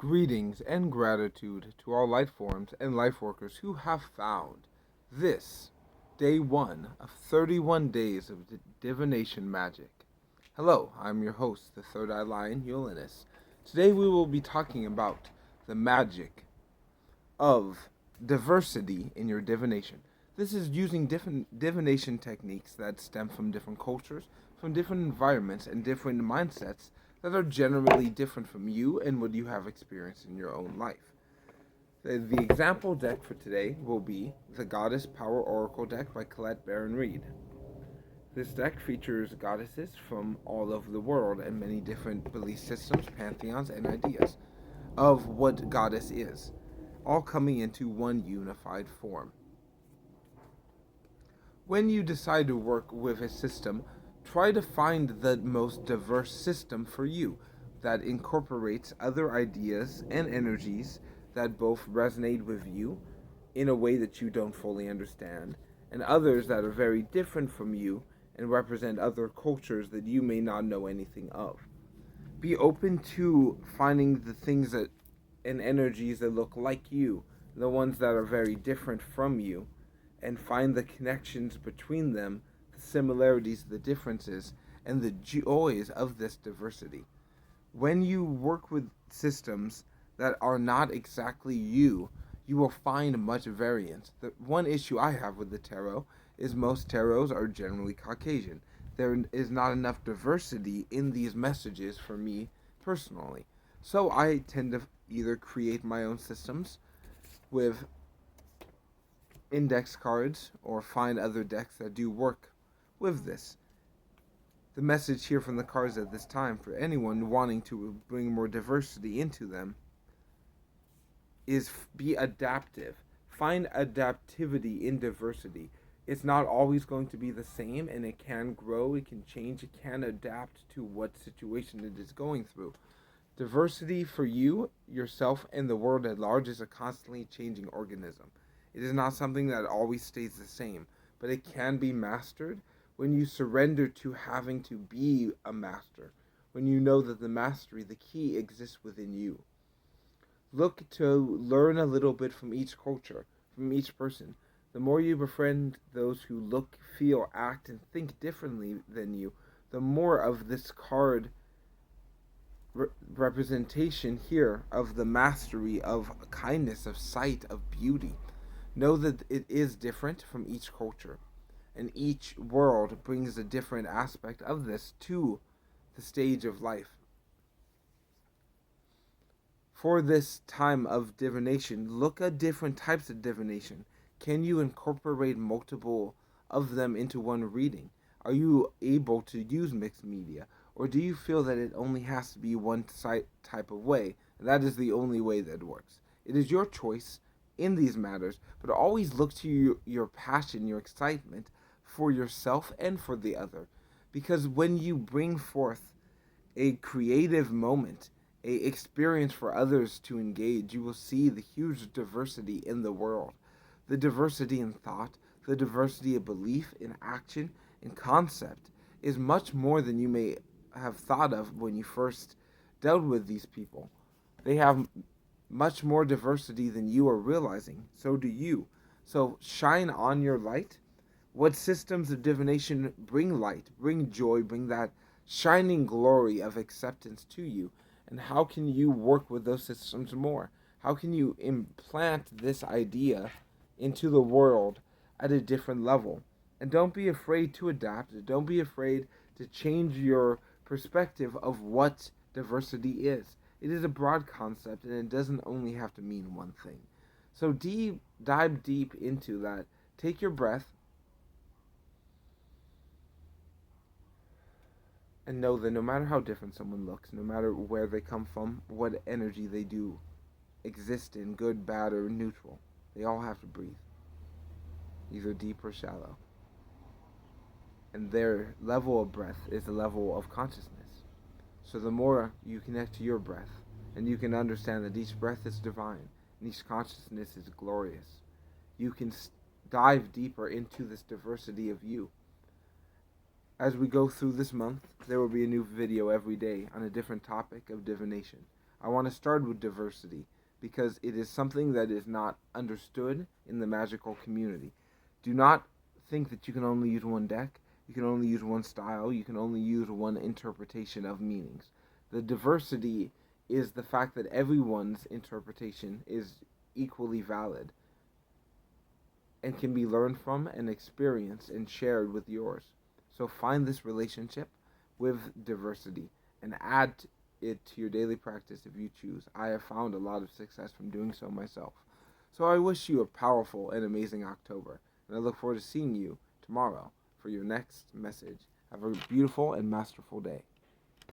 Greetings and gratitude to all life forms and life workers who have found this day one of 31 days of divination magic. Hello, I'm your host, the Third Eye Lion, Uranus. Today we will be talking about the magic of diversity in your divination. This is using different divination techniques that stem from different cultures, from different environments, and different mindsets that are generally different from you and what you have experienced in your own life. The example deck for today will be the Goddess Power Oracle deck by Colette Baron Reed. This deck features goddesses from all over the world and many different belief systems, pantheons, and ideas of what goddess is, all coming into one unified form. When you decide to work with a system, try to find the most diverse system for you that incorporates other ideas and energies that both resonate with you in a way that you don't fully understand, and others that are very different from you and represent other cultures that you may not know anything of. Be open to finding the things that and energies that look like you, the ones that are very different from you, and find the connections between them, the similarities, the differences, and the joys of this diversity. When you work with systems that are not exactly you, you will find much variance. The one issue I have with the tarot is most tarots are generally Caucasian. There is not enough diversity in these messages for me personally. So I tend to either create my own systems with index cards or find other decks that do work with this. The message here from the cards at this time for anyone wanting to bring more diversity into them is be adaptive. Find adaptivity in diversity. It's not always going to be the same, and it can grow, it can change, it can adapt to what situation it is going through. Diversity for you, yourself, and the world at large is a constantly changing organism. It is not something that always stays the same, but it can be mastered when you surrender to having to be a master, when you know that the mastery, the key, exists within you. Look to learn a little bit from each culture, from each person. The more you befriend those who look, feel, act, and think differently than you, the more of this card representation here of the mastery of kindness, of sight, of beauty. Know that it is different from each culture, and each world brings a different aspect of this to the stage of life. For this time of divination, look at different types of divination. Can you incorporate multiple of them into one reading? Are you able to use mixed media? Or do you feel that it only has to be one type of way, and that is the only way that works? It is your choice in these matters, but always look to your passion, your excitement for yourself and for the other. Because when you bring forth a creative moment, a experience for others to engage, you will see the huge diversity in the world. The diversity in thought, the diversity of belief, in action, in concept is much more than you may have thought of when you first dealt with these people. They have much more diversity than you are realizing. So do you. So shine on your light. What systems of divination bring light, bring joy, bring that shining glory of acceptance to you? And how can you work with those systems more? How can you implant this idea into the world at a different level? And don't be afraid to adapt. Don't be afraid to change your perspective of what diversity is. It is a broad concept, and it doesn't only have to mean one thing. So dive deep into that. Take your breath and know that no matter how different someone looks, no matter where they come from, what energy they do exist in, good, bad, or neutral, they all have to breathe, either deep or shallow. And their level of breath is the level of consciousness. So the more you connect to your breath, and you can understand that each breath is divine, and each consciousness is glorious, you can dive deeper into this diversity of you. As we go through this month, there will be a new video every day on a different topic of divination. I want to start with diversity because it is something that is not understood in the magical community. Do not think that you can only use one deck, you can only use one style, you can only use one interpretation of meanings. The diversity is the fact that everyone's interpretation is equally valid and can be learned from and experienced and shared with yours. So find this relationship with diversity and add it to your daily practice if you choose. I have found a lot of success from doing so myself. So I wish you a powerful and amazing October, and I look forward to seeing you tomorrow for your next message. Have a beautiful and masterful day.